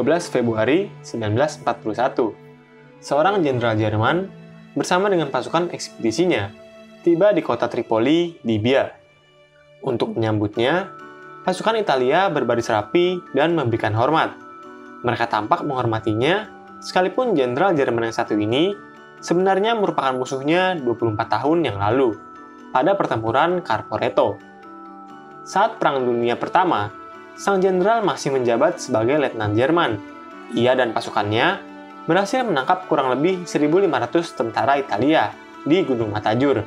12 Februari 1941. Seorang jenderal Jerman bersama dengan pasukan ekspedisinya tiba di kota Tripoli, Libya. Untuk menyambutnya, pasukan Italia berbaris rapi dan memberikan hormat. Mereka tampak menghormatinya, sekalipun jenderal Jerman yang satu ini sebenarnya merupakan musuhnya 24 tahun yang lalu, pada pertempuran Carporeto. Saat Perang Dunia Pertama, sang jenderal masih menjabat sebagai letnan Jerman. Ia dan pasukannya berhasil menangkap kurang lebih 1.500 tentara Italia di Gunung Matajur.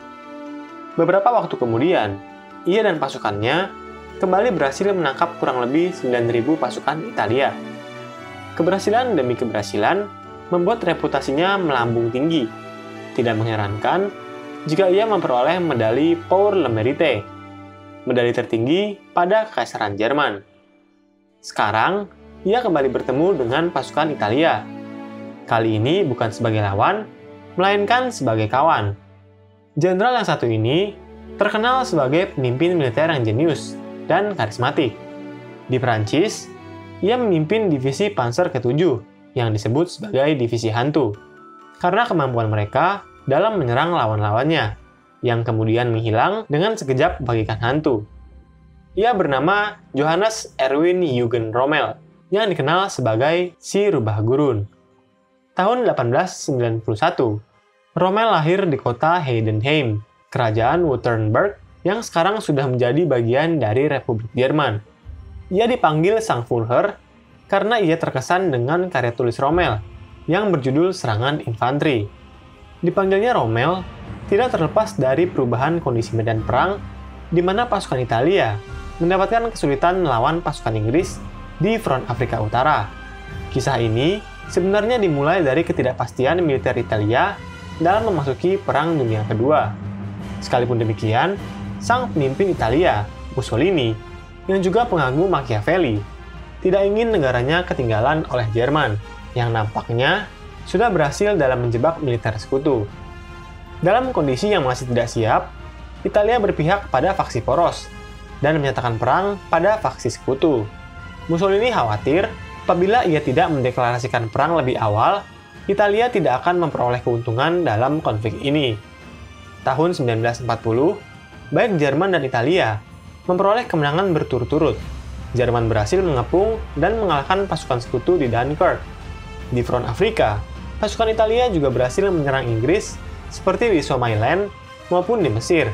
Beberapa waktu kemudian, ia dan pasukannya kembali berhasil menangkap kurang lebih 9.000 pasukan Italia. Keberhasilan demi keberhasilan membuat reputasinya melambung tinggi. Tidak mengherankan jika ia memperoleh medali Pour le Mérite, medali tertinggi pada Kekaisaran Jerman. Sekarang, ia kembali bertemu dengan pasukan Italia. Kali ini bukan sebagai lawan, melainkan sebagai kawan. Jenderal yang satu ini terkenal sebagai pemimpin militer yang jenius dan karismatik. Di Prancis, ia memimpin divisi Panzer ke-7 yang disebut sebagai divisi hantu karena kemampuan mereka dalam menyerang lawan-lawannya yang kemudian menghilang dengan sekejap bagaikan hantu. Ia bernama Johannes Erwin Eugen Rommel yang dikenal sebagai si Rubah Gurun. Tahun 1891, Rommel lahir di kota Heidenheim, kerajaan Württemberg yang sekarang sudah menjadi bagian dari Republik Jerman. Ia dipanggil Sang Führer karena ia terkesan dengan karya tulis Rommel yang berjudul Serangan Infanteri. Dipanggilnya Rommel tidak terlepas dari perubahan kondisi medan perang di mana pasukan Italia mendapatkan kesulitan melawan pasukan Inggris di front Afrika Utara. Kisah ini sebenarnya dimulai dari ketidakpastian militer Italia dalam memasuki Perang Dunia Kedua. Sekalipun demikian, sang pemimpin Italia, Mussolini, yang juga pengagum Machiavelli, tidak ingin negaranya ketinggalan oleh Jerman, yang nampaknya sudah berhasil dalam menjebak militer sekutu. Dalam kondisi yang masih tidak siap, Italia berpihak pada faksi poros dan menyatakan perang pada faksi sekutu. Mussolini khawatir apabila ia tidak mendeklarasikan perang lebih awal, Italia tidak akan memperoleh keuntungan dalam konflik ini. Tahun 1940, baik Jerman dan Italia memperoleh kemenangan berturut-turut. Jerman berhasil mengepung dan mengalahkan pasukan sekutu di Dunkirk. Di front Afrika, pasukan Italia juga berhasil menyerang Inggris seperti di Somaliland maupun di Mesir.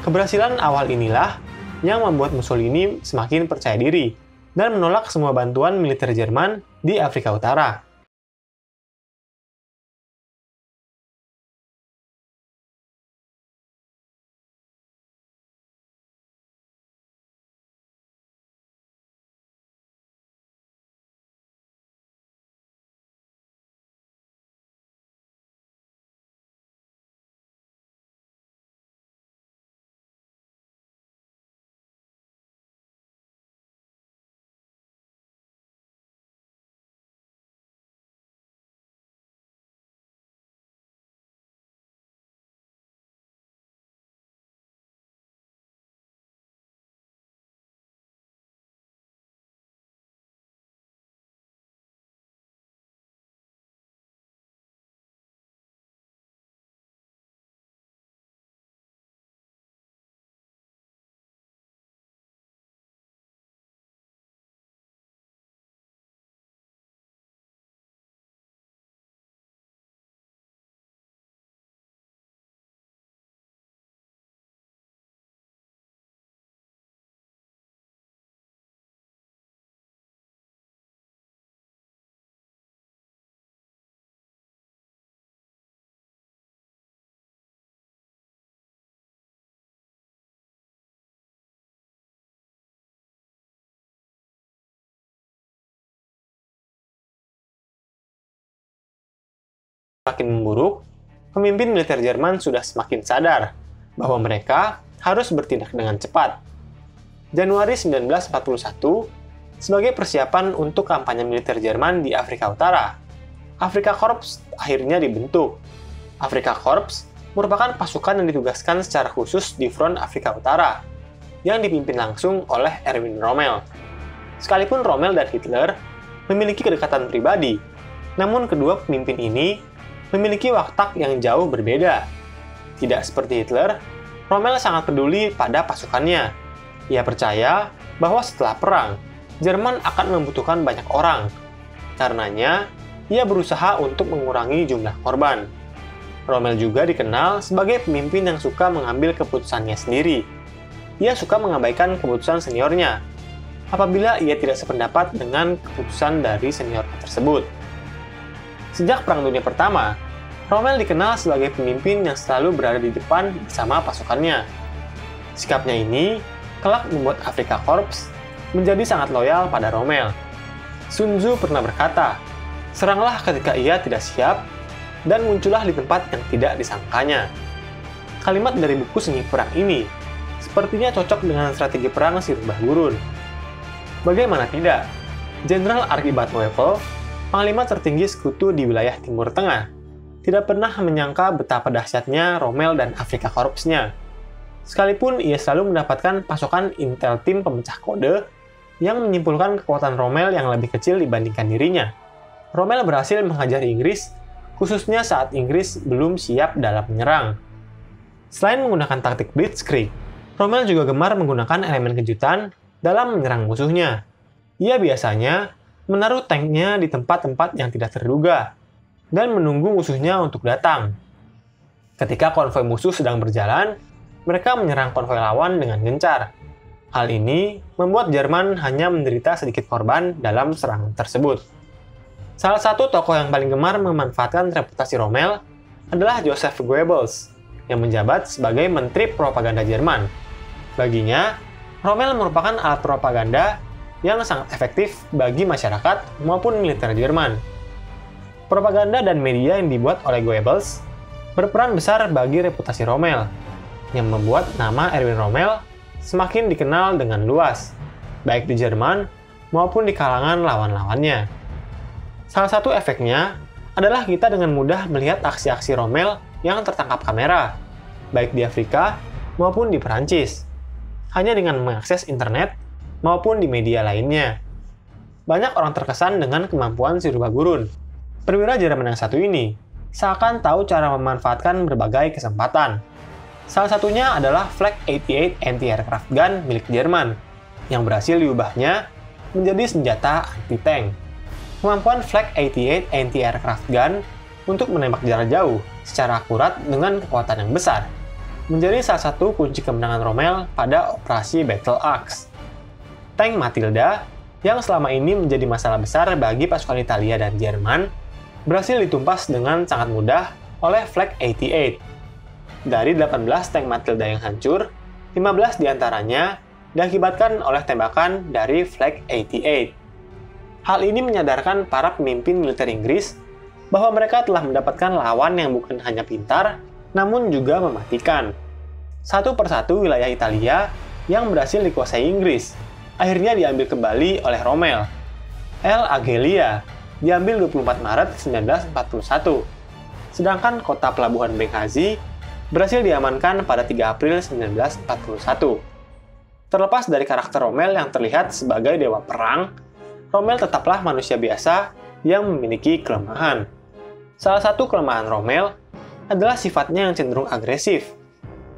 Keberhasilan awal inilah yang membuat Mussolini semakin percaya diri dan menolak semua bantuan militer Jerman di Afrika Utara. Semakin memburuk, pemimpin militer Jerman sudah semakin sadar bahwa mereka harus bertindak dengan cepat. Januari 1941, sebagai persiapan untuk kampanye militer Jerman di Afrika Utara, Afrika Korps akhirnya dibentuk. Afrika Korps merupakan pasukan yang ditugaskan secara khusus di front Afrika Utara, yang dipimpin langsung oleh Erwin Rommel. Sekalipun Rommel dan Hitler memiliki kedekatan pribadi. Namun kedua pemimpin ini memiliki watak yang jauh berbeda. Tidak seperti Hitler, Rommel sangat peduli pada pasukannya. Ia percaya bahwa setelah perang, Jerman akan membutuhkan banyak orang. Karenanya, ia berusaha untuk mengurangi jumlah korban. Rommel juga dikenal sebagai pemimpin yang suka mengambil keputusannya sendiri. Ia suka mengabaikan keputusan seniornya, apabila ia tidak sependapat dengan keputusan dari senior tersebut. Sejak Perang Dunia Pertama, Rommel dikenal sebagai pemimpin yang selalu berada di depan bersama pasukannya. Sikapnya ini kelak membuat Afrika Korps menjadi sangat loyal pada Rommel. Sun Tzu pernah berkata, "Seranglah ketika ia tidak siap, dan muncullah di tempat yang tidak disangkanya." Kalimat dari buku Seni Perang ini sepertinya cocok dengan strategi perang si rubah gurun. Bagaimana tidak? Jenderal Archibald Wavell, panglima tertinggi sekutu di wilayah Timur Tengah, tidak pernah menyangka betapa dahsyatnya Rommel dan Afrika Korpsnya. Sekalipun ia selalu mendapatkan pasokan intel tim pemecah kode yang menyimpulkan kekuatan Rommel yang lebih kecil dibandingkan dirinya. Rommel berhasil menghajar Inggris, khususnya saat Inggris belum siap dalam menyerang. Selain menggunakan taktik Blitzkrieg, Rommel juga gemar menggunakan elemen kejutan dalam menyerang musuhnya. Ia biasanya menaruh tanknya di tempat-tempat yang tidak terduga dan menunggu musuhnya untuk datang. Ketika konvoi musuh sedang berjalan, mereka menyerang konvoi lawan dengan gencar. Hal ini membuat Jerman hanya menderita sedikit korban dalam serangan tersebut. Salah satu tokoh yang paling gemar memanfaatkan reputasi Rommel adalah Joseph Goebbels, yang menjabat sebagai Menteri Propaganda Jerman. Baginya, Rommel merupakan alat propaganda yang sangat efektif bagi masyarakat maupun militer Jerman. Propaganda dan media yang dibuat oleh Goebbels berperan besar bagi reputasi Rommel, yang membuat nama Erwin Rommel semakin dikenal dengan luas, baik di Jerman maupun di kalangan lawan-lawannya. Salah satu efeknya adalah kita dengan mudah melihat aksi-aksi Rommel yang tertangkap kamera, baik di Afrika maupun di Perancis, hanya dengan mengakses internet maupun di media lainnya. Banyak orang terkesan dengan kemampuan si rubah gurun. Perwira Jerman yang satu ini seakan tahu cara memanfaatkan berbagai kesempatan. Salah satunya adalah Flak 88 anti-aircraft gun milik Jerman, yang berhasil diubahnya menjadi senjata anti-tank. Kemampuan Flak 88 anti-aircraft gun untuk menembak jarak jauh secara akurat dengan kekuatan yang besar menjadi salah satu kunci kemenangan Rommel pada operasi Battle Axe. Tank Matilda, yang selama ini menjadi masalah besar bagi pasukan Italia dan Jerman, berhasil ditumpas dengan sangat mudah oleh Flak 88. Dari 18 tank Matilda yang hancur, 15 diantaranya diakibatkan oleh tembakan dari Flak 88. Hal ini menyadarkan para pemimpin militer Inggris bahwa mereka telah mendapatkan lawan yang bukan hanya pintar, namun juga mematikan. Satu persatu wilayah Italia yang berhasil dikuasai Inggris akhirnya diambil kembali oleh Rommel. El Agelia diambil 24 Maret 1941, sedangkan kota pelabuhan Benghazi berhasil diamankan pada 3 April 1941. Terlepas dari karakter Rommel yang terlihat sebagai dewa perang, Rommel tetaplah manusia biasa yang memiliki kelemahan. Salah satu kelemahan Rommel adalah sifatnya yang cenderung agresif.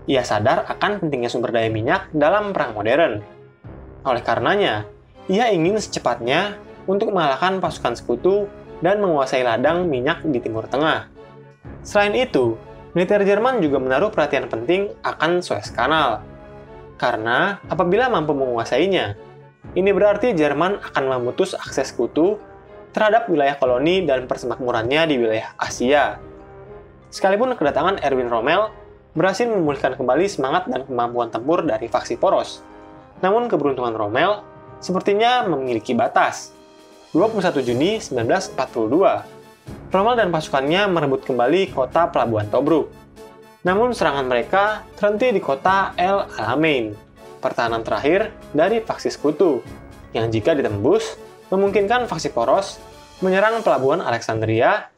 Ia sadar akan pentingnya sumber daya minyak dalam perang modern. Oleh karenanya, ia ingin secepatnya untuk mengalahkan pasukan sekutu dan menguasai ladang minyak di Timur Tengah. Selain itu, militer Jerman juga menaruh perhatian penting akan Suez Canal. Karena apabila mampu menguasainya, ini berarti Jerman akan memutus akses sekutu terhadap wilayah koloni dan persemakmurannya di wilayah Asia. Sekalipun kedatangan Erwin Rommel berhasil memulihkan kembali semangat dan kemampuan tempur dari faksi poros, namun keberuntungan Rommel sepertinya memiliki batas. 21 Juni 1942, Rommel dan pasukannya merebut kembali kota pelabuhan Tobruk. Namun serangan mereka terhenti di kota El Alamein, pertahanan terakhir dari faksi sekutu, yang jika ditembus, memungkinkan faksi poros menyerang pelabuhan Alexandria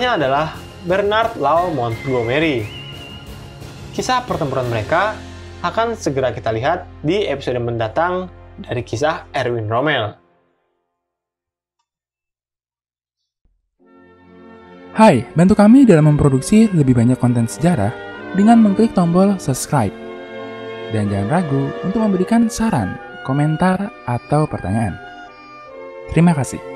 adalah Bernard Law Montgomery. Kisah pertempuran mereka akan segera kita lihat di episode mendatang dari kisah Erwin Rommel. Hai, bantu kami dalam memproduksi lebih banyak konten sejarah dengan mengklik tombol subscribe. Dan jangan ragu untuk memberikan saran, komentar, atau pertanyaan. Terima kasih.